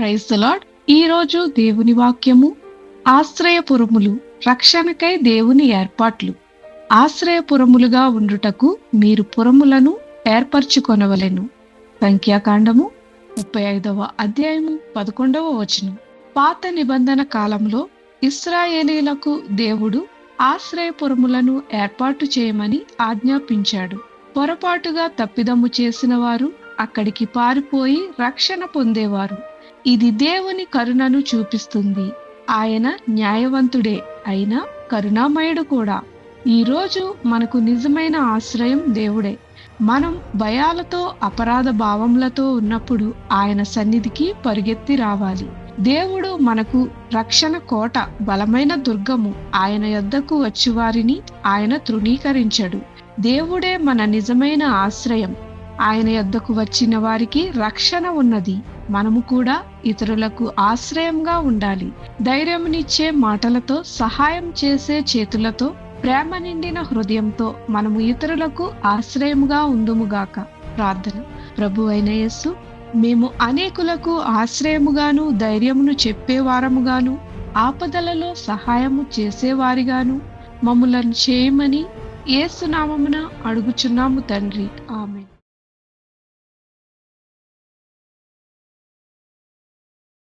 Praise the lord. ఈరోజు దేవుని వాక్యము ఆశ్రయపురములు, రక్షణకై దేవుని ఏర్పాట్లు. ఆశ్రయపురములుగా ఉండుటకు మీరు పురములను ఏర్పరచుకొనవలెను. సంఖ్యాకాండము 35వ అధ్యాయము 11వ వచనం. పాత నిబంధన కాలంలో ఇశ్రాయేలీలకు దేవుడు ఆశ్రయపురములను ఏర్పాటు చేయమని ఆజ్ఞాపించాడు. పొరపాటుగా తప్పిదము చేసిన వారు అక్కడికి పారిపోయి రక్షణ పొందేవారు. ఇది దేవుని కరుణను చూపిస్తుంది. ఆయన న్యాయవంతుడే అయినా కరుణామయుడు కూడా. ఈరోజు మనకు నిజమైన ఆశ్రయం దేవుడే. మనం భయాలతో, అపరాధ భావములతో ఉన్నప్పుడు ఆయన సన్నిధికి పరిగెత్తి రావాలి. దేవుడు మనకు రక్షణ కోట, బలమైన దుర్గము. ఆయన యొద్దకు వచ్చి వారిని ఆయన తృణీకరించడు. దేవుడే మన నిజమైన ఆశ్రయం. ఆయన యొద్దకు వచ్చిన వారికి రక్షణ ఉన్నది. మనము కూడా ఇతరులకు ఆశ్రయంగా ఉండాలి. ధైర్యమునిచ్చే మాటలతో, సహాయం చేసే చేతులతో, ప్రేమ నిండిన హృదయంతో మనము ఇతరులకు ఆశ్రయముగా ఉందుముగాక. ప్రార్థన. ప్రభు అయిన యేసు, మేము అనేకులకు ఆశ్రయముగాను, ధైర్యమును చెప్పేవారముగాను, ఆపదలలో సహాయము చేసేవారిగాను మమ్ములను చేయమని యేసు నామమున అడుగుచున్నాము తండ్రి. ఆమేన్.